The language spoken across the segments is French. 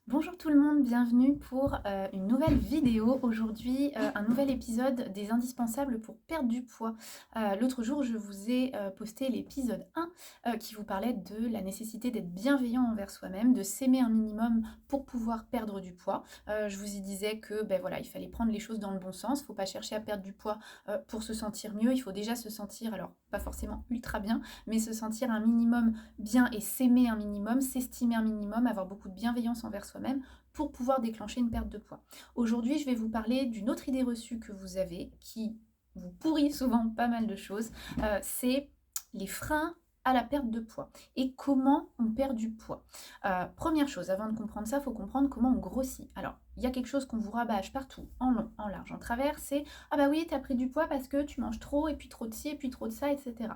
Bonjour tout le monde, bienvenue pour une nouvelle vidéo. Aujourd'hui, un nouvel épisode des indispensables pour perdre du poids. L'autre jour, je vous ai posté l'épisode 1 qui vous parlait de la nécessité d'être bienveillant envers soi-même, de s'aimer un minimum pour pouvoir perdre du poids. Je vous y disais que voilà, il fallait prendre les choses dans le bon sens, il ne faut pas chercher à perdre du poids pour se sentir mieux, il faut déjà se sentir, alors pas forcément ultra bien, mais se sentir un minimum bien et s'aimer un minimum, s'estimer un minimum, avoir beaucoup de bienveillance envers soi-même pour pouvoir déclencher une perte de poids. Aujourd'hui, je vais vous parler d'une autre idée reçue que vous avez qui vous pourrit souvent pas mal de choses. C'est les freins à la perte de poids et comment on perd du poids. Première chose, avant de comprendre ça, il faut comprendre comment on grossit. Alors, il y a quelque chose qu'on vous rabâche partout, en long, en large, en travers, c'est « Ah bah oui, t'as pris du poids parce que tu manges trop, et puis trop de ci, et puis trop de ça, etc. »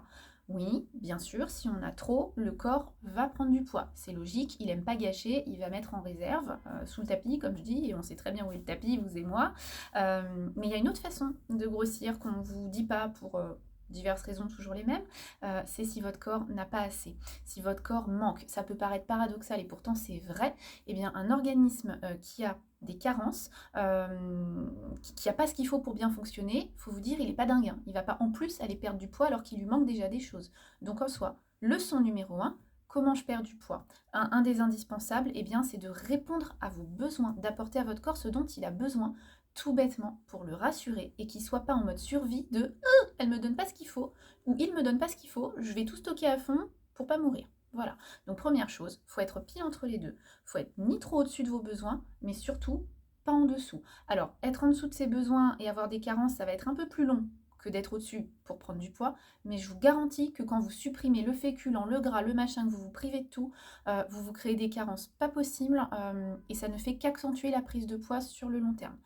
Oui, bien sûr, si on a trop, le corps va prendre du poids. C'est logique, il aime pas gâcher, il va mettre en réserve, sous le tapis, comme je dis, et on sait très bien où est le tapis, vous et moi. Mais il y a une autre façon de grossir qu'on ne vous dit pas pour diverses raisons toujours les mêmes, c'est si votre corps n'a pas assez, si votre corps manque. Ça peut paraître paradoxal et pourtant c'est vrai. Eh bien, un organisme qui a des carences, qui n'a pas ce qu'il faut pour bien fonctionner, il faut vous dire, il n'est pas dingue. Hein. Il ne va pas en plus aller perdre du poids alors qu'il lui manque déjà des choses. Donc en soi, leçon numéro 1, comment je perds du poids? Un des indispensables, eh bien, c'est de répondre à vos besoins, d'apporter à votre corps ce dont il a besoin, tout bêtement, pour le rassurer et qu'il ne soit pas en mode survie de elle me donne pas ce qu'il faut, ou il me donne pas ce qu'il faut, je vais tout stocker à fond pour pas mourir. Voilà. Donc première chose, faut être pile entre les deux. Faut être ni trop au-dessus de vos besoins, mais surtout pas en dessous. Alors, être en dessous de ses besoins et avoir des carences, ça va être un peu plus long que d'être au-dessus pour prendre du poids, mais je vous garantis que quand vous supprimez le féculent, le gras, le machin, que vous vous privez de tout, vous vous créez des carences pas possibles et ça ne fait qu'accentuer la prise de poids sur le long terme.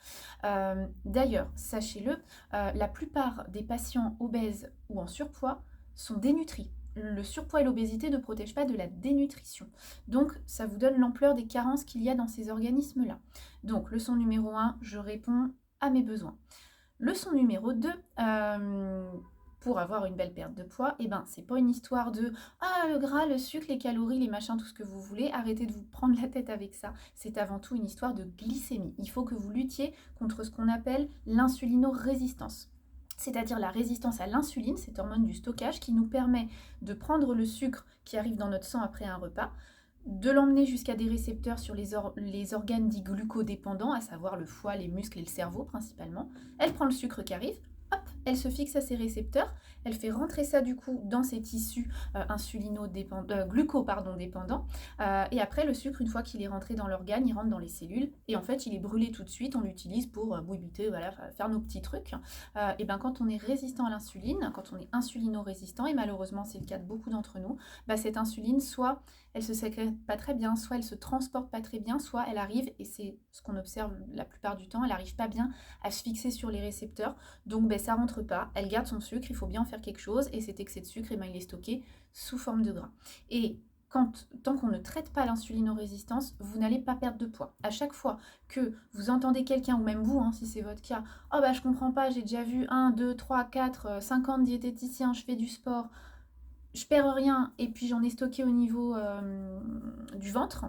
D'ailleurs, sachez-le, la plupart des patients obèses ou en surpoids sont dénutris. Le surpoids et l'obésité ne protègent pas de la dénutrition. Donc, ça vous donne l'ampleur des carences qu'il y a dans ces organismes-là. Donc, leçon numéro 1, je réponds à mes besoins. Leçon numéro 2, pour avoir une belle perte de poids, eh ben, c'est pas une histoire de ah, le gras, le sucre, les calories, les machins, tout ce que vous voulez, arrêtez de vous prendre la tête avec ça. C'est avant tout une histoire de glycémie. Il faut que vous luttiez contre ce qu'on appelle l'insulinorésistance. C'est-à-dire la résistance à l'insuline, cette hormone du stockage qui nous permet de prendre le sucre qui arrive dans notre sang après un repas, de l'emmener jusqu'à des récepteurs sur les organes dits glucodépendants, à savoir le foie, les muscles et le cerveau principalement. Elle prend le sucre qui arrive, hop, elle se fixe à ses récepteurs, elle fait rentrer ça du coup dans ses tissus glucodépendants, et après le sucre, une fois qu'il est rentré dans l'organe, il rentre dans les cellules, et en fait il est brûlé tout de suite, on l'utilise pour bouillir, voilà, faire nos petits trucs. Et ben quand on est résistant à l'insuline, quand on est insulino-résistant, et malheureusement c'est le cas de beaucoup d'entre nous, bah, cette insuline, soit elle se sécrète pas très bien, soit elle se transporte pas très bien, soit elle arrive, et c'est ce qu'on observe la plupart du temps, elle arrive pas bien à se fixer sur les récepteurs, donc ben, ça rentre pas, elle garde son sucre, il faut bien en faire quelque chose, et cet excès de sucre, eh ben, il est stocké sous forme de gras. Et tant qu'on ne traite pas l'insulinorésistance, vous n'allez pas perdre de poids. À chaque fois que vous entendez quelqu'un, ou même vous, hein, si c'est votre cas, « Oh bah je comprends pas, j'ai déjà vu 1, 2, 3, 4, 50 diététiciens, je fais du sport, je perds rien et puis j'en ai stocké au niveau du ventre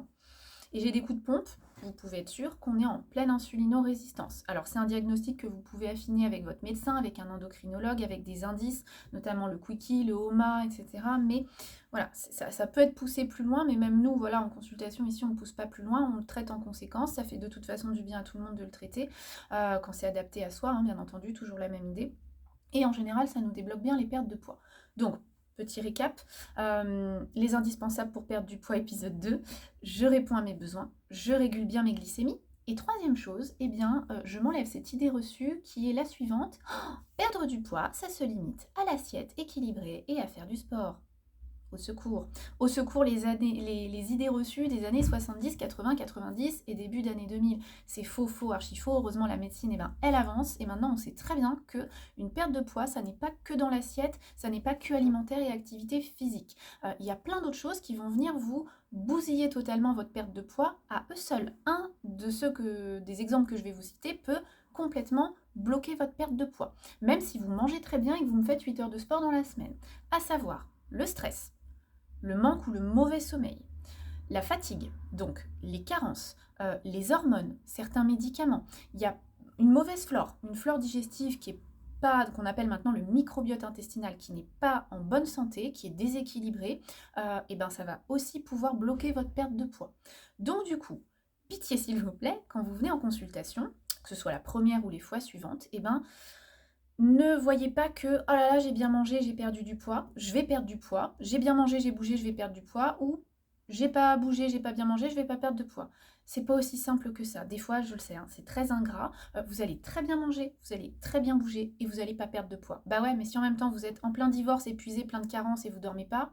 et j'ai des coups de pompe, vous pouvez être sûr qu'on est en pleine insulino-résistance. Alors c'est un diagnostic que vous pouvez affiner avec votre médecin, avec un endocrinologue, avec des indices, notamment le Quickie, le HOMA, etc. Mais voilà, ça peut être poussé plus loin, mais même nous, voilà, en consultation ici, on ne pousse pas plus loin, on le traite en conséquence. Ça fait de toute façon du bien à tout le monde de le traiter, quand c'est adapté à soi, hein, bien entendu, toujours la même idée. Et en général, ça nous débloque bien les pertes de poids. Donc, petit récap, les indispensables pour perdre du poids, épisode 2, je réponds à mes besoins, je régule bien mes glycémies. Et troisième chose, eh bien, je m'enlève cette idée reçue qui est la suivante. Oh, perdre du poids, ça se limite à l'assiette équilibrée et à faire du sport. Au secours. Au secours les idées reçues des années 70, 80, 90 et début d'année 2000. C'est faux, faux, archi faux. Heureusement, la médecine, eh ben, elle avance. Et maintenant, on sait très bien qu'une perte de poids, ça n'est pas que dans l'assiette, ça n'est pas que alimentaire et activité physique. Il y a plein d'autres choses qui vont venir vous bousiller totalement votre perte de poids à eux seuls. Un des exemples que je vais vous citer peut complètement bloquer votre perte de poids. Même si vous mangez très bien et que vous me faites 8 heures de sport dans la semaine. À savoir, le stress, le manque ou le mauvais sommeil, La fatigue, donc les carences, les hormones, certains médicaments. Il y a une mauvaise flore, une flore digestive qui est pas, qu'on appelle maintenant le microbiote intestinal, qui n'est pas en bonne santé, qui est déséquilibré, et ben ça va aussi pouvoir bloquer votre perte de poids. Donc du coup, pitié s'il vous plaît, quand vous venez en consultation, que ce soit la première ou les fois suivantes, et ben ne voyez pas que oh là là j'ai bien mangé, j'ai perdu du poids, je vais perdre du poids, j'ai bien mangé, j'ai bougé, je vais perdre du poids, ou j'ai pas bougé, j'ai pas bien mangé, je vais pas perdre de poids. C'est pas aussi simple que ça. Des fois, je le sais, hein, c'est très ingrat. Vous allez très bien manger, vous allez très bien bouger et vous allez pas perdre de poids. Bah ouais, mais si en même temps vous êtes en plein divorce, épuisé, plein de carences et vous dormez pas,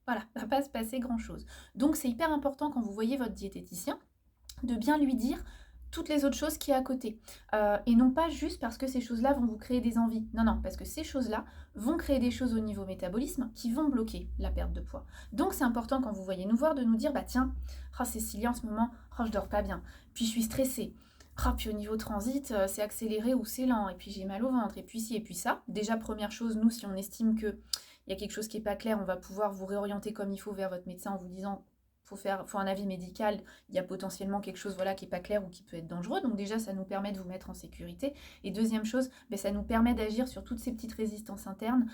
voilà, va pas se passer grand chose. Donc c'est hyper important quand vous voyez votre diététicien de bien lui dire toutes les autres choses qui est à côté. Et non pas juste parce que ces choses-là vont vous créer des envies. Non, non, parce que ces choses-là vont créer des choses au niveau métabolisme qui vont bloquer la perte de poids. Donc c'est important quand vous voyez nous voir de nous dire, bah tiens, oh, Cécilia en ce moment, oh, je dors pas bien, puis je suis stressée. Ah, puis au niveau transit, c'est accéléré ou c'est lent, et puis j'ai mal au ventre, et puis ci, et puis ça. Déjà, première chose, nous, si on estime qu'il y a quelque chose qui n'est pas clair, on va pouvoir vous réorienter comme il faut vers votre médecin en vous disant faut un avis médical, il y a potentiellement quelque chose voilà, qui n'est pas clair ou qui peut être dangereux. Donc déjà, ça nous permet de vous mettre en sécurité. Et deuxième chose, ça nous permet d'agir sur toutes ces petites résistances internes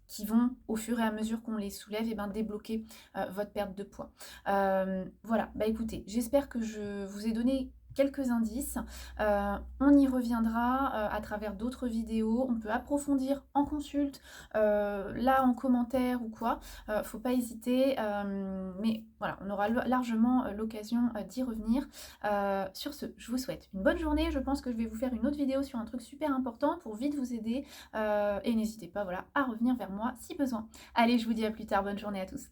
qui vont, au fur et à mesure qu'on les soulève, débloquer votre perte de poids. Voilà, écoutez, j'espère que je vous ai donné quelques indices. On y reviendra à travers d'autres vidéos. On peut approfondir en consulte, là en commentaire ou quoi. Faut pas hésiter. Mais voilà, on aura largement l'occasion d'y revenir. Sur ce, je vous souhaite une bonne journée. Je pense que je vais vous faire une autre vidéo sur un truc super important pour vite vous aider. Et n'hésitez pas voilà, à revenir vers moi si besoin. Allez, je vous dis à plus tard. Bonne journée à tous.